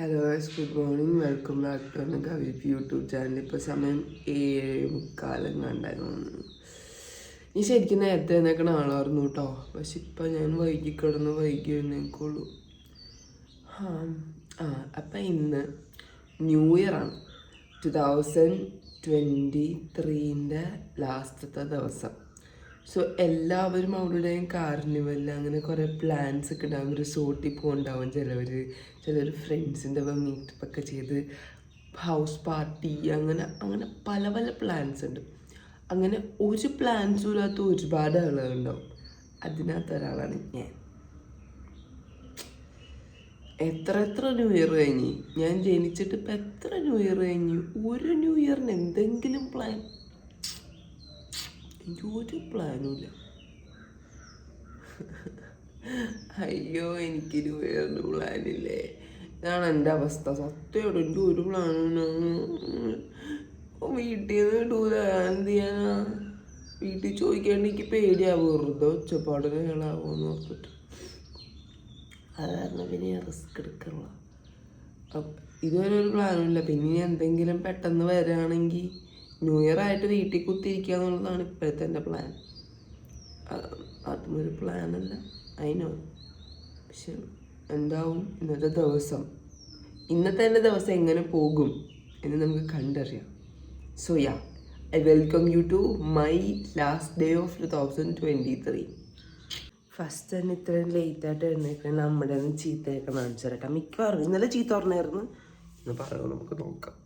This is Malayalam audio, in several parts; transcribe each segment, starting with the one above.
Hello good morning, welcome back to എൻ്റെ കവിപ്പ് യൂട്യൂബ് ചാനൽ. ഇപ്പോൾ സമയം 7:45 കണ്ടായിരുന്നു. നീ ശരിക്കും നേരത്തെ എഴുന്നേക്കണ ആളായിരുന്നു കേട്ടോ, പക്ഷെ ഇപ്പം ഞാൻ വൈകി കിടന്ന് വൈകി എഴുന്നേക്കുള്ളൂ. അപ്പം ഇന്ന് ന്യൂ ഇയറാണ്, 2023 ലാസ്റ്റത്തെ ദിവസം. സോ എല്ലാവരും അവരുടെയും കാർണിവലിൽ അങ്ങനെ കുറേ പ്ലാൻസ് ഒക്കെ ഉണ്ടാവും. റിസോർട്ടിൽ പോകുന്നുണ്ടാവും ചിലർ ഫ്രണ്ട്സിൻ്റെ മീറ്റപ്പ് ഒക്കെ ചെയ്ത് ഹൗസ് പാർട്ടി, അങ്ങനെ അങ്ങനെ പല പല പ്ലാൻസ് ഉണ്ട്. അങ്ങനെ ഒരു പ്ലാൻസും ഇല്ലാത്ത ഒരുപാട് ആളുകളുണ്ടാവും. അതിനകത്ത് ഒരാളാണ് ഞാൻ. എത്ര ന്യൂ ഇയർ കഴിഞ്ഞു, ഞാൻ ജനിച്ചിട്ട് ഇപ്പം എത്ര ന്യൂ ഇയർ കഴിഞ്ഞു? ഒരു ന്യൂ ഇയറിന് എന്തെങ്കിലും പ്ലാൻ? ഒരു പ്ലാനും ഇല്ല. അയ്യോ, എനിക്ക് ന്യൂ ഇയറിന് പ്ലാനില്ലേ? ഇതാണ് എൻ്റെ അവസ്ഥ. സത്യമായിട്ട് എൻ്റെ ഒരു പ്ലാനും വീട്ടിൽ നിന്ന് ഇടൂല. എന്ത് ചെയ്യാനാ? വീട്ടിൽ ചോദിക്കാണ്ട് എനിക്ക് പേടിയാവും, വെറുതെ ഒച്ചപ്പാടിന് കേളാവുമെന്ന് ഓർത്തിട്ട്. അത് കാരണം പിന്നെ ഞാൻ റിസ്ക് എടുക്കണില്ല. ഇതുവരെ ഒരു പ്ലാനും ഇല്ല. പിന്നെ എന്തെങ്കിലും പെട്ടെന്ന് വരികയാണെങ്കിൽ ന്യൂ ഇയർ ആയിട്ട് വീട്ടിൽ കുത്തിരിക്കുക എന്നുള്ളതാണ് ഇപ്പോഴത്തെ എൻ്റെ പ്ലാൻ. അതും ഒരു പ്ലാനല്ല, അതിനോ. പക്ഷെ എന്താവും ഇന്നത്തെ എൻ്റെ ദിവസം എങ്ങനെ പോകും എന്ന് നമുക്ക് കണ്ടറിയാം. So yeah, I welcome you to my last day of 2023. First തന്നെ ഇത്രയും ലേറ്റായിട്ട് എഴുന്നേക്കാൻ നമ്മുടെ ചീത്തയൊക്കെ കാണിച്ചു തരട്ടെ. മിക്കവാറും ഇന്നലെ ചീത്ത പറഞ്ഞായിരുന്നു, എന്ന് പറയുമോ നമുക്ക് നോക്കാം.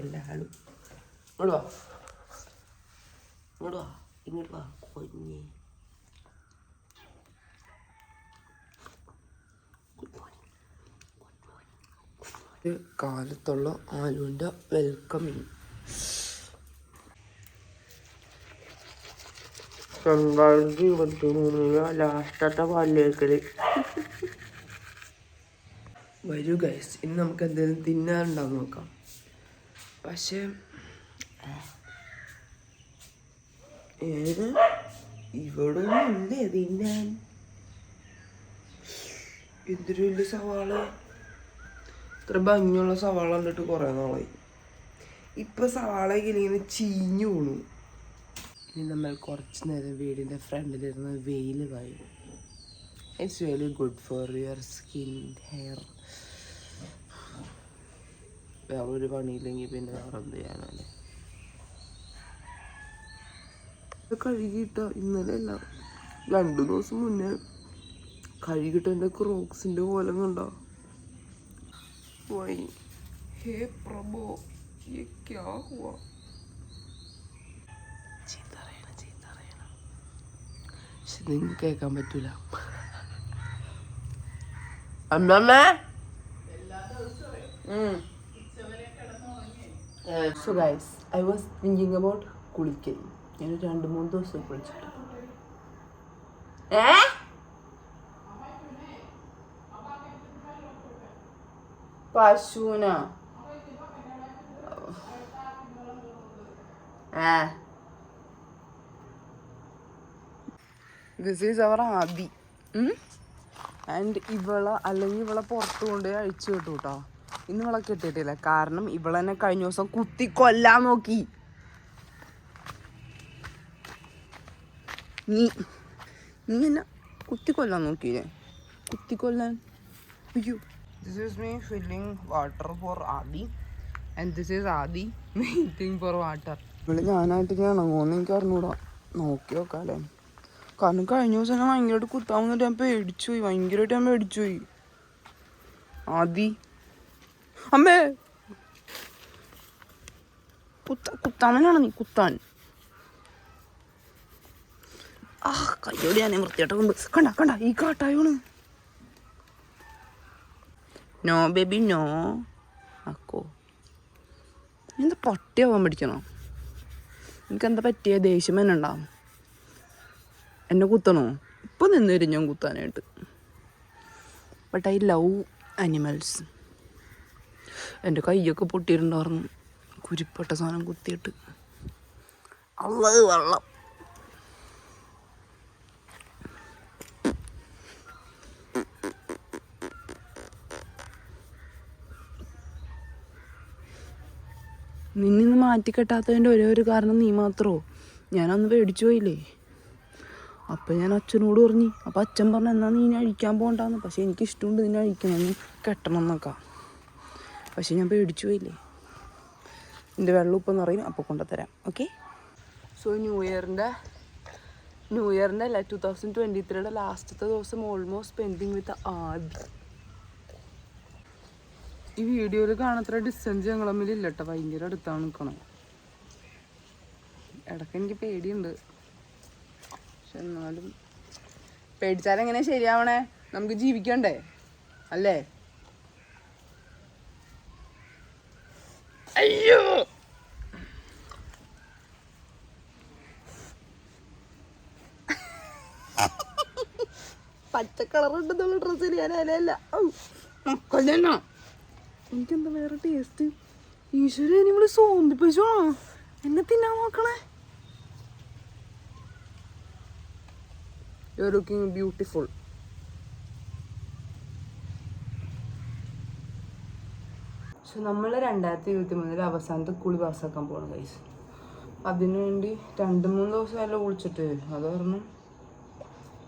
എല്ലാവരും ഇങ്ങോട്ട് വാ കൊഞ്ഞേ. കാലത്തുള്ള ആലുവിൻ്റെ വെൽക്കമിങ്. രണ്ടായിരത്തി 23 ലാസ്റ്റത്തെ പാലിലേക്കല്. വരൂ ഗൈസ്, ഇന്ന് നമുക്ക് എന്തെങ്കിലും തിന്നാറുണ്ടാവും നോക്കാം. പക്ഷേ ഇവിടെ ഒന്നും ഇല്ലേ തിന്നാൻ? എന്തൊരു വലിയ സവാള! ഇത്ര ഭംഗിയുള്ള സവാള കണ്ടിട്ട് കുറേ നാളായി. ഇപ്പം സവാള ഇങ്ങനെ ചീഞ്ഞു പോണു. ഇനി നമ്മൾ കുറച്ച് നേരം വീടിൻ്റെ ഫ്രണ്ടിലിരുന്ന് വെയിൽ കായും. It's very good for your skin, hair. വേറൊരു പണിയില്ലെങ്കിൽ പിന്നെ വേറെ എന്ത് ചെയ്യാനല്ലേ? കഴുകിയിട്ട ഇന്നലെ അല്ല, 2 ദിവസം മുന്നേ കഴുകിയിട്ട് എൻ്റെ ക്രോക്സിൻ്റെ പോലെ കണ്ടോ? വൈ ഹേ പ്രഭോ, യേ ക്യാ ഹുവാ? ചീത്ത അറിയണം, പക്ഷെ നിങ്ങൾക്ക് കേൾക്കാൻ പറ്റൂല. അമ്മമ്മ. So guys, I was thinking about കുളിക്കൽ. ഞാൻ 2-3 ദിവസം കുളിച്ചിട്ട്. പശുന this is our Adi. And ഇവളെ പുറത്ത് കൊണ്ടുപോയി അഴിച്ചു വിട്ടു കേട്ടോ. ഇന്ന് ഇവളെ കെട്ടിയിട്ടില്ല, കാരണം ഇവളെന്നെ കഴിഞ്ഞ ദിവസം കുത്തി കൊല്ലാൻ നോക്കി. നീ എന്നെ കുത്തിക്കൊല്ലാൻ നോക്കിയില്ലേ? കുത്തിക്കൊല്ലാൻ. അയ്യോ. This is me filling water for Adi and this is Adi waiting for water. ഇവിടെ ഞാനായിട്ട് ഇറങ്ങുമെന്ന് എനിക്ക് അറിഞ്ഞൂടാ. നോക്കി നോക്കാല്ലേ. കാരണം കഴിഞ്ഞ ദിവസം ഞാൻ ഭയങ്കരമായിട്ട് കുത്താവുന്നിട്ട് ഞാൻ പേടിച്ചുപോയി. ആദി അമ്മേ, കുത്താനാണ് നീ കുത്താൻ. കയ്യോട് ഞാൻ വൃത്തിയായിട്ട് കൊണ്ട് കണ്ട ഈ കാട്ടായോണ്. No baby no. അക്കോ എന്താ പട്ടിയാവാൻ പഠിക്കണോ? എനിക്കെന്താ പറ്റിയ ദേഷ്യം തന്നെ ഉണ്ടാവും. എന്നെ കുത്തണോ? ഇപ്പം നിന്ന് വരും ഞാൻ കുത്താനായിട്ട്. But I love animals. എൻ്റെ കൈയൊക്കെ പൊട്ടിയിട്ടുണ്ടായിരുന്നു കുരിപ്പട്ട സാധനം കുത്തിയിട്ട്. വെള്ളം നിന്നിന്ന് മാറ്റിക്കെട്ടാത്തതിൻ്റെ ഒരേ ഒരു കാരണം നീ മാത്രമോ? ഞാനന്ന് പേടിച്ചു പോയില്ലേ. അപ്പം ഞാൻ അച്ഛനോട് പറഞ്ഞു. അപ്പം അച്ഛൻ പറഞ്ഞു എന്നാൽ നീ അഴിക്കാൻ പോകണ്ടാന്ന്. പക്ഷേ എനിക്കിഷ്ടമുണ്ട് നിന്നെ അഴിക്കണമെന്ന് കെട്ടണം എന്നൊക്കെ. പക്ഷേ ഞാൻ പേടിച്ചു പോയില്ലേ. എൻ്റെ വെള്ളം ഉപ്പെന്ന് പറയും, അപ്പോൾ കൊണ്ടുതരാം. ഓക്കെ. സോ ന്യൂ ഇയറിൻ്റെ അല്ല 2023 ലാസ്റ്റത്തെ ദിവസം ഓൾമോസ്റ്റ് സ്പെൻഡിങ് വിത്ത് ആദി. ഈ വീഡിയോയിൽ കാണത്ര ഡിസ്റ്റൻസ് ഞങ്ങൾ തമ്മിലില്ല കേട്ടോ. ഭയങ്കര അടുത്താണ് നിൽക്കണം. ഇടയ്ക്ക് എനിക്ക് പേടിയുണ്ട്, പക്ഷെ എന്നാലും പേടിച്ചാലെങ്ങനെ ശരിയാവണേ? നമുക്ക് ജീവിക്കണ്ടേ അല്ലേ? അയ്യോ പച്ച കളറുണ്ടെന്നുള്ള ഡ്രസ്സിൽ ഞാൻ അലയല്ല. മക്കളെന്നാ എനിക്കെന്താ വേറെ ടേസ്റ്റ്? ഈശ്വര നിങ്ങൾ സോന്തിപ്പിച്ചോ എന്നെ തിന്നാൻ നോക്കണേ. You are looking beautiful. പക്ഷെ നമ്മൾ 2023 അവസാനത്തെ കുളി പാസ്സാക്കാൻ പോകണം ഗൈസ്. അതിനുവേണ്ടി 2-3 ദിവസമല്ല കുളിച്ചിട്ട്, അത് പറഞ്ഞു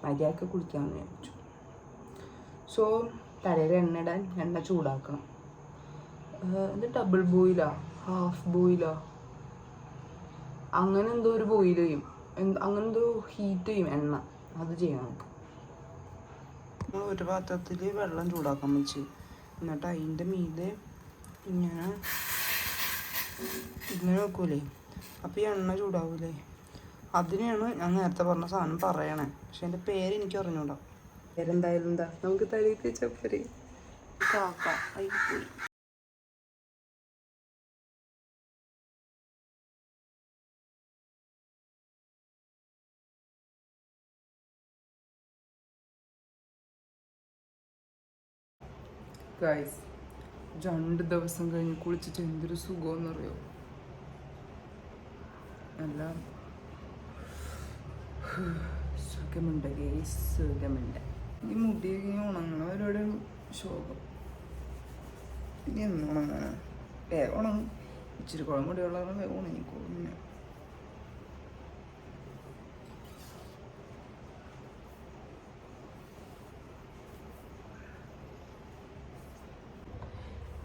മര്യാദക്ക് കുളിക്കാമെന്ന് വിചാരിച്ചു. സോ തലയിൽ എണ്ണ ഇടാൻ എണ്ണ ചൂടാക്കണം. ഇത് ഡബിൾ ബോയിലാ ഹാഫ് ബോയിലാ അങ്ങനെ എന്തോ ഒരു ബോയിൽ ചെയ്യും, അങ്ങനെ എന്തോ ഹീറ്റ് ചെയ്യും എണ്ണ. അത് ചെയ്യാം നമുക്ക്. ഒരു പാത്രത്തിൽ വെള്ളം ചൂടാക്കാൻ വെച്ച്, എന്നിട്ട് അതിൻ്റെ മീതെ ഇങ്ങനെ വെക്കൂലേ. അപ്പോൾ ഈ എണ്ണ ചൂടാവൂലേ, അതിനെയാണ് ഞാൻ നേരത്തെ പറഞ്ഞ സാധനം പറയണേ. പക്ഷെ എൻ്റെ പേര് എനിക്ക് അറിഞ്ഞൂടാ. പേരെന്തായാലും എന്താ നമുക്ക് തലയിൽ തേച്ചാൽ പോരെ. കാക്ക പോയി. ഗൈസ് 2 ദിവസം കഴിഞ്ഞ് കുളിച്ചിട്ട് എന്തൊരു സുഖമെന്നറിയോ. എല്ലാം സുഖമുണ്ട് ഗൈസ്, സുഖമുണ്ട്. ഈ മുടിയൊക്കെ ഉണങ്ങണവരോട് ശോകം. ഇനി എന്ന് ഉണങ്ങാനാ? വേഗം ഉണങ്ങും. ഇച്ചിരി കുളം മുടിയുള്ള വേഗം ഉണങ്ങിക്കോളും. പിന്നെ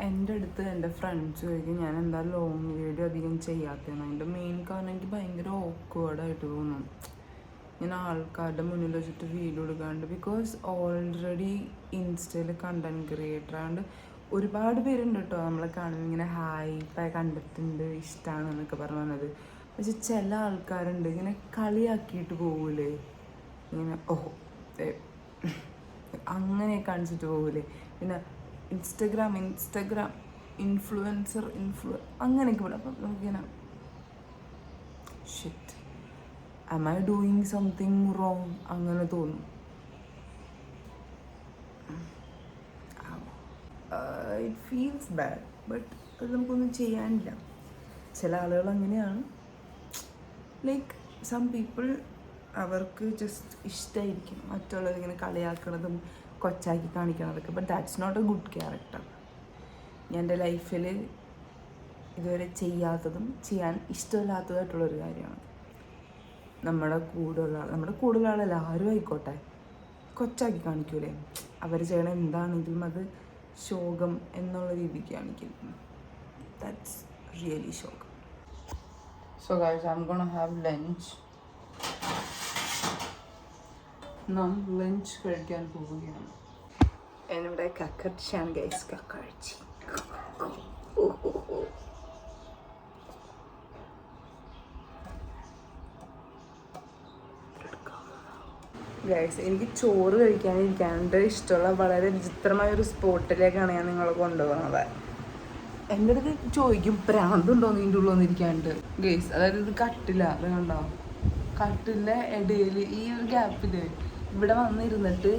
എൻ്റെ അടുത്ത് എൻ്റെ ഫ്രണ്ട്സ് ചോദിക്കും ഞാൻ എന്താ ലോങ് വീഡിയോ അധികം ചെയ്യാത്തതെന്ന്. അതിൻ്റെ മെയിൻ കാരണം എനിക്ക് ഭയങ്കര ഓക്വേർഡായിട്ട് തോന്നും ഇങ്ങനെ ആൾക്കാരുടെ മുന്നിൽ വെച്ചിട്ട് വീഡിയോ എടുക്കാണ്ട്. ബിക്കോസ് ഓൾറെഡി ഇൻസ്റ്റയിൽ കണ്ടൻറ് ക്രിയേറ്റർ ആയതുകൊണ്ട് ഒരുപാട് പേരുണ്ട് കേട്ടോ നമ്മളെ കാണുമ്പോൾ ഇങ്ങനെ ഹായ് കണ്ടിട്ടുണ്ട് ഇഷ്ടമാണ് എന്നൊക്കെ പറഞ്ഞത്. പക്ഷെ ചില ആൾക്കാരുണ്ട് ഇങ്ങനെ കളിയാക്കിയിട്ട് പോകൂലേ, ഇങ്ങനെ ഓഹോ അങ്ങനെ കാണിച്ചിട്ട് പോകൂലേ. പിന്നെ ഇൻസ്റ്റഗ്രാം ഇൻഫ്ലുവൻസർ അങ്ങനെയൊക്കെ പോലെ. അപ്പം നമുക്കിങ്ങനെ shit am I doing something wrong അങ്ങനെ തോന്നും. ഇറ്റ് ഫീൽസ് ബാഡ്, ബട്ട് അത് നമുക്കൊന്നും ചെയ്യാനില്ല. ചില ആളുകൾ അങ്ങനെയാണ്. ലൈക്ക് സം പീപ്പിൾ അവർക്ക് ജസ്റ്റ് ഇഷ്ടമായിരിക്കും മറ്റുള്ളവരിങ്ങനെ കളിയാക്കണതും കൊച്ചാക്കി കാണിക്കണതൊക്കെ. But that's not a good character. ഞാൻ എൻ്റെ ലൈഫിൽ ഇതുവരെ ചെയ്യാത്തതും ചെയ്യാൻ ഇഷ്ടമില്ലാത്തതായിട്ടുള്ളൊരു കാര്യമാണ്. നമ്മുടെ കൂടുതലുള്ള ആളല്ല ആരും ആയിക്കോട്ടെ കൊച്ചാക്കി കാണിക്കൂലേ. അവർ ചെയ്യണ എന്താണെങ്കിലും അത് ശോകം എന്നുള്ള രീതിക്ക് കാണിക്കും. ദാറ്റ്സ് റിയലി ശോകം. So guys I am gonna have lunch. നാം ലഞ്ച് കഴിക്കാൻ പോവുകയാണ്. എന്നിവിടെ കക്കർച്ചാണ് ഗൈസ്, കക്കർച്ചി. ഗൈസ് എനിക്ക് ചോറ് കഴിക്കാനിരിക്കാണ്ട് ഇഷ്ടമുള്ള വളരെ വിചിത്രമായൊരു സ്പോട്ടിലേക്കാണ് ഞാൻ നിങ്ങളെ കൊണ്ടുപോകുന്നത്. എൻ്റെ അടുത്ത് ചോദിക്കും പ്രാന്തുണ്ടോന്ന് ഇതിൻ്റെ ഉള്ളിൽ വന്നിരിക്കാണ്ട്. ഗൈസ് അതായത് ഇത് കട്ടില്ല, അത് കണ്ടോ, കട്ടിലിൻ്റെ ഇടയിൽ ഈ ഒരു ഗ്യാപ്പിൽ ഇവിടെ വന്നിരുന്നിട്ട്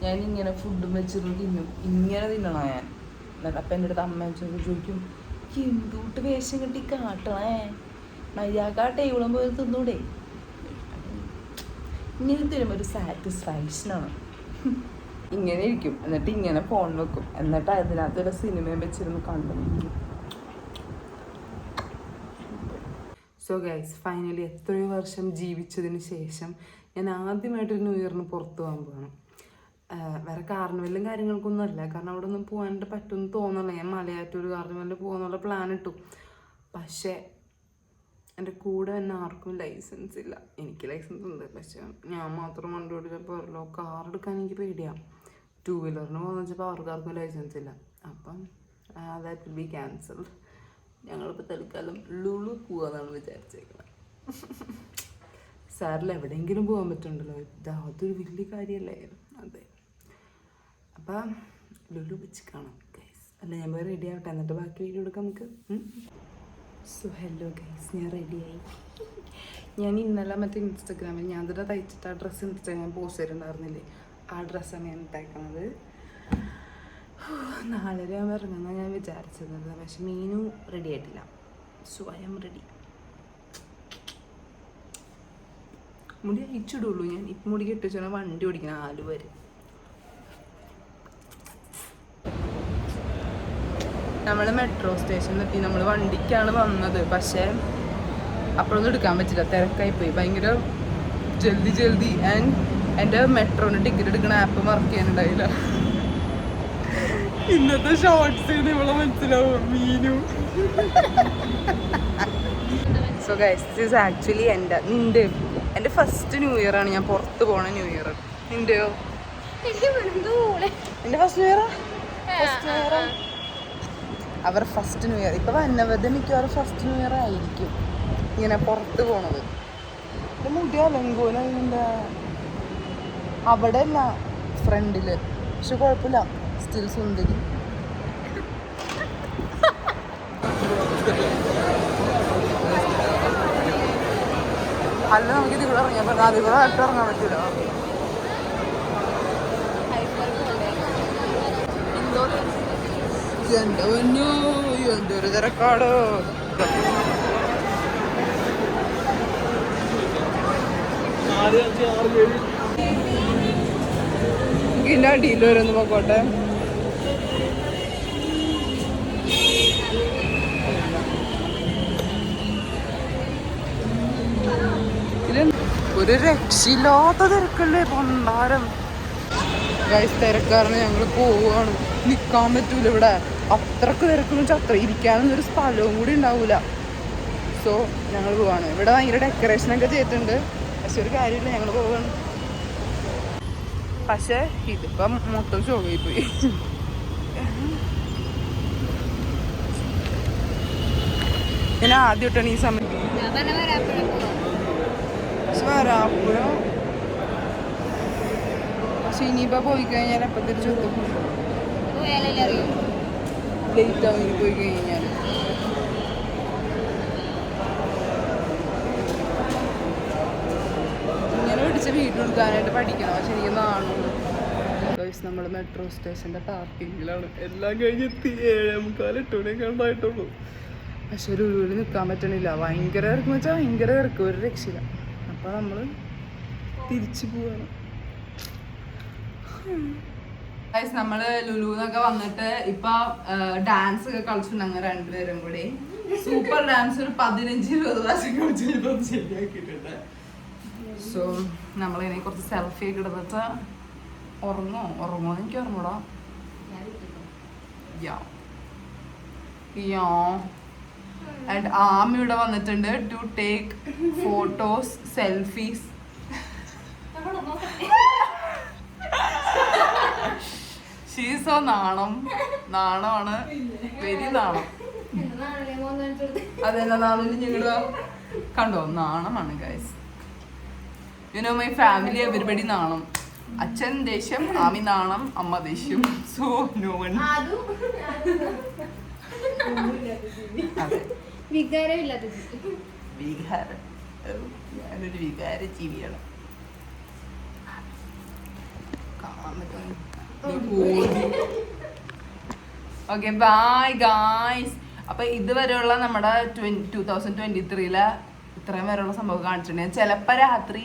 ഞാൻ ഇങ്ങനെ ഫുഡും വെച്ചിരുന്ന് തിന്നും. ഇങ്ങനെ തിന്നണോ ഞാൻ? എന്നിട്ട് അപ്പം എൻ്റെ അടുത്ത് അമ്മ ചോദിക്കും ഹിന്ദൂട്ട് വേഷം കെട്ടി കാട്ടണേ, മര്യാദ ആ ടേബിളും പോയി തിന്നൂടെ. ഇങ്ങനെ തരുമ്പോൾ ഒരു സാറ്റിസ്ഫാക്ഷനാണ്. ഇങ്ങനെ ഇരിക്കും, എന്നിട്ട് ഇങ്ങനെ ഫോൺ വെക്കും, എന്നിട്ട് അതിനകത്തൊരു സിനിമയും വെച്ചിരുന്ന് കണ്ടു. സോ ഗൈസ് ഫൈനലി എത്രയോ വർഷം ജീവിച്ചതിന് ശേഷം ഞാൻ ആദ്യമായിട്ടൊരു ന്യൂ ഇയറിന് പുറത്ത് പോകാൻ പോകണം. വേറെ കാർണിവലും കാര്യങ്ങൾക്കൊന്നും അല്ല, കാരണം അവിടെ ഒന്നും പോകാനായിട്ട് പറ്റുമെന്ന് തോന്നുന്നില്ല. ഞാൻ മലയാറ്റൂർ കാർണിവലിൽ പോകാന്നുള്ള പ്ലാൻ ഇട്ടു. പക്ഷേ എൻ്റെ കൂടെ തന്നെ ആർക്കും ലൈസൻസ് ഇല്ല. എനിക്ക് ലൈസൻസ് ഉണ്ട്, പക്ഷേ ഞാൻ മാത്രം വണ്ടി ഓടിച്ചപ്പോൾ കാർ എടുക്കാൻ എനിക്ക് പേടിയാണ്. 2 വീലറിന് പോകുന്ന വെച്ചപ്പോൾ ആർക്കാർക്കും ലൈസൻസ് ഇല്ല. അപ്പം ദാറ്റ് വിൽ ബി ക്യാൻസൽഡ്. ഞങ്ങളിപ്പോൾ തൽക്കാലം ലുലു പോകാമെന്നാണ് വിചാരിച്ചേക്കുന്നത്. സാറിൽ എവിടെയെങ്കിലും പോകാൻ പറ്റുന്നുണ്ടല്ലോ, അതൊരു വലിയ കാര്യമല്ലേ. അതെ, അപ്പം ലുലു വെച്ച് കാണാം ഗൈസ്. അല്ല, ഞാൻ പോയി റെഡി ആവട്ടെ, എന്നിട്ട് ബാക്കി വീഡിയോ എടുക്കാം നമുക്ക്. സോ ഹലോ ഗൈസ്, ഞാൻ റെഡിയായി. ഞാൻ ഇന്നലെ മറ്റേ ഇൻസ്റ്റഗ്രാമിൽ ഞാൻ തന്നെ തയ്ച്ചിട്ട് ആ ഡ്രസ്സ് ഇൻസ്റ്റഗ്രാമിൽ പോസ്റ്റ് ചെയ്തിട്ടുണ്ടായിരുന്നില്ലേ, ആ ഡ്രസ്സാണ് ഞാൻ ഇട്ടേക്കണത്. 4:30 ആകുമ്പോൾ ഇറങ്ങുമെന്നാണ് ഞാൻ വിചാരിച്ചത്. പക്ഷെ മീനു റെഡി ആയിട്ടില്ല. So I am ready. മുടി അയച്ചിടുള്ളൂ ഞാൻ. ഇപ്പം മുടി കെട്ടിച്ചാൽ വണ്ടി ഓടിക്കണം ആലുവരെ. നമ്മൾ മെട്രോ സ്റ്റേഷനിൽ എത്തി. നമ്മൾ വണ്ടിക്കാണ് വന്നത്, പക്ഷേ അപ്പോഴൊന്നും എടുക്കാൻ പറ്റില്ല, തിരക്കായിപ്പോയി ഭയങ്കര ജൽദി. ആൻഡ് എൻ്റെ മെട്രോന് ടിക്കറ്റ് എടുക്കുന്ന ആപ്പ് വർക്ക് ചെയ്യാനുണ്ടായില്ല. ഇന്നത്തെ ഷോർട്സ് നമ്മളെ മനസ്സിലാവും Meenu. So guys, this is actually എൻ്റെ ഫസ്റ്റ് ന്യൂ ഇയർ ആണ്. ഞാൻ പുറത്ത് പോണ ന്യൂ ഇയർ. നിൻ്റെയോ? എൻ്റെ ഫസ്റ്റ് ന്യൂ ഇയറാ? അവർ ഫസ്റ്റ് ന്യൂ ഇയർ ഇപ്പം വന്നവരുടെ മിക്കവാറും ഫസ്റ്റ് ന്യൂ ഇയർ ആയിരിക്കും ഇങ്ങനെ പുറത്ത് പോണത്. എൻ്റെ മുടി അലങ്കോലുണ്ട് അവിടെ അല്ല, ഫ്രണ്ടിൽ. പക്ഷെ കുഴപ്പമില്ല, സ്റ്റിൽ സുന്ദരി. അല്ല, നമുക്ക് ഇതിൽ കൂടെ ഇറങ്ങിയാൽ പറ്റില്ല, അതിൽ കൂടെ ആയിട്ട് ഇറങ്ങാൻ പറ്റില്ല. എന്തൊരു തിരക്കാട്. ഇതിൻ്റെ അടിയിൽ വരുന്നു പോക്കോട്ടെ. ഒരു രക്ഷയില്ലാത്ത തിരക്കല്ലേ പണ്ടാരം. ഗൈസ്, തിരക്കാരന് ഞങ്ങൾ പോവുകയാണ്. നിൽക്കാൻ പറ്റൂല ഇവിടെ, അത്രക്ക് തിരക്കെന്ന് വെച്ചാൽ അത്ര ഇരിക്കാനൊന്നും ഒരു സ്ഥലവും കൂടി ഉണ്ടാവില്ല. സോ ഞങ്ങൾ പോവാണ്. ഇവിടെ ഭയങ്കര ഡെക്കറേഷനൊക്കെ ചെയ്തിട്ടുണ്ട്, പക്ഷെ ഒരു കാര്യമില്ല, ഞങ്ങൾ പോവാണ്. പക്ഷെ ഇതിപ്പം മൊത്തം ഷോക്കായി പോയി. ഞാൻ ആദ്യമായിട്ടാണ് ഈ സമയം വരാപ്പുഴം. പക്ഷെ ഇനിയിപ്പോൾ പോയി കഴിഞ്ഞാൽ എപ്പം തിരിച്ചെത്തും? ലേറ്റ് ആവും ഇനി പോയി കഴിഞ്ഞാൽ. ഇങ്ങനെ പിടിച്ച വീട്ടിലെടുക്കാനായിട്ട് പഠിക്കണം. പക്ഷെ എനിക്ക് നാണു. നമ്മൾ മെട്രോ സ്റ്റേഷൻ്റെ പാർക്കിങ്ങിലാണ്. എല്ലാം കഴിഞ്ഞെത്തി 7:45 8 മണിയൊക്കെ ഉണ്ടായിട്ടുള്ളൂ. പക്ഷെ ഒരു ഉരുവിൽ നിൽക്കാൻ പറ്റണില്ല. ഭയങ്കര ഇറക്കുമെന്ന് വെച്ചാൽ ഭയങ്കര ഇറക്കും, ഒരു രക്ഷയില്ല. അപ്പോൾ നമ്മൾ തിരിച്ചു പോവാണ്. നമ്മൾ ലുലുന്നൊക്കെ വന്നിട്ട് ഇപ്പൊ ഡാൻസ് ഒക്കെ കളിച്ചിട്ടുണ്ട്. രണ്ടുപേരും കൂടി സൂപ്പർ ഡാൻസ് ഒരു 15-20 പ്രാവശ്യം കളിച്ചിട്ട് ശരിയാക്കിയിട്ടുണ്ട്. സോ നമ്മളിങ്ങനെ കുറച്ച് സെൽഫി ഒക്കെ എടുത്തിട്ട് ഉറങ്ങുമോ എനിക്ക് ഉറങ്ങൂടാ. ആൻഡ് ആമി ഇവിടെ വന്നിട്ടുണ്ട് to take photos, selfies. She's so നാണമാണ്, വെരി നാണം. അതെന്നാ നാണം ഞങ്ങളുടെ കണ്ടോ, നാണമാണ് guys. You know my family, everybody നാണം. അച്ഛൻ ദേഷ്യം, ആമി നാണം, അമ്മ ദേഷ്യം. So no one. ഞാനൊരു വികാര ജീവിയാണ്. Okay, bye guys. അപ്പൊ ഇതുവരെയുള്ള നമ്മുടെ 2023 ഇത്രയും വരെയുള്ള സംഭവം കാണിച്ചിട്ടുണ്ട്. ചിലപ്പോ രാത്രി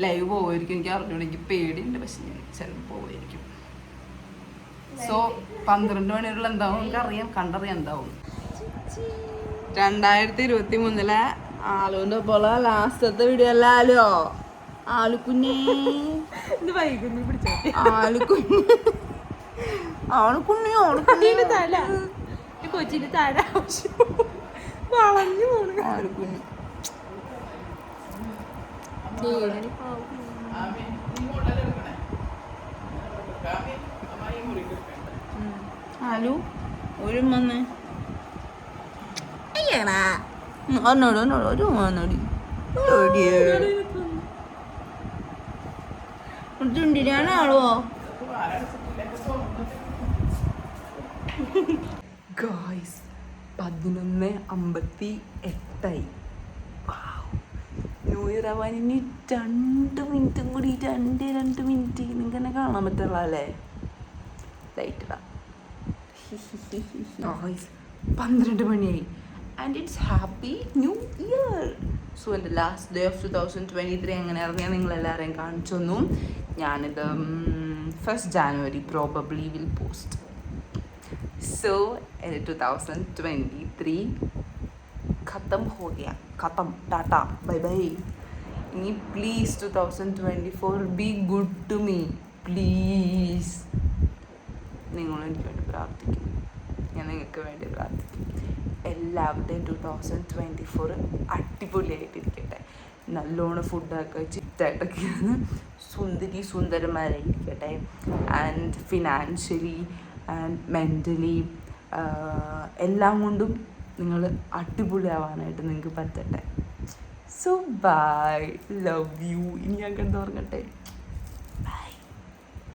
ലൈവ് പോവായിരിക്കും, എനിക്ക് അറിഞ്ഞൂടെ, എനിക്ക് പേടിയുണ്ട്. പക്ഷെ ഞാൻ ചിലപ്പോൾ പോവായിരിക്കും. സോ 12 മണിയുള്ള എന്താവും നമുക്ക് അറിയാം, കണ്ടറിയാം എന്താവും. 2023 ആലുവിന്റെ പോലെ ലാസ്റ്റത്തെ വീഡിയോ അല്ലാലോ. ആലുക്കുഞ്ഞേ ഇത് വൈകുന്നു പിടിച്ചോ. ആലുക്കുഞ്ഞ് ആളുക്കുഞ്ഞി കൊച്ചിന്റെ തല വളഞ്ഞു പോണു. ആലുക്കുഞ്ഞ് ആലു ഒരു വന്നേ ഒന്നോട് ഒന്നോട് ഒരു വന്നോടി ചുണ്ടിനാണ് ആളോ. ഗായ്സ് 11:58. ന്യൂ ഇയർ ആവാൻ ഇനി 2 മിനിറ്റും കൂടി. 2 മിനിറ്റ് നിങ്ങൾക്ക് എന്നെ കാണാൻ പറ്റുള്ള അല്ലേ? ലൈറ്റ് ഇടാം. ഗായ്സ് 12 മണിയായി and it's happy new year. So എൻ്റെ ലാസ്റ്റ് ഡേ ഓഫ് 2023 എങ്ങനെ ഇറങ്ങിയാൽ നിങ്ങളെല്ലാവരെയും കാണിച്ചു തന്നു. ഞാനിത് 1st January probably will post. So 2023 ഖത്തം ഹോ ഗയാ. ഖത്തം. Tata bye bye. ഇനി please 2024 be good to me please. നിങ്ങൾ എനിക്ക് വേണ്ടി പ്രാർത്ഥിക്കും, ഞാൻ നിങ്ങൾക്ക് വേണ്ടി പ്രാർത്ഥിക്കും. എല്ലാവരുടെയും 2024 അടിപൊളിയായിട്ടിരിക്കട്ടെ. നല്ലോണം ഫുഡൊക്കെ ചിറ്റായിട്ടൊക്കെ ഇരുന്ന് സുന്ദരന്മാരായിരിക്കട്ടെ. ആൻഡ് ഫിനാൻഷ്യലി ആൻഡ് മെൻ്റലി എല്ലാം കൊണ്ടും നിങ്ങൾ അടിപൊളിയാവാനായിട്ട് നിങ്ങൾക്ക് പറ്റട്ടെ. So bye, love you. ഇനി ഞാൻ കിടന്ന് ഉറങ്ങട്ടെ.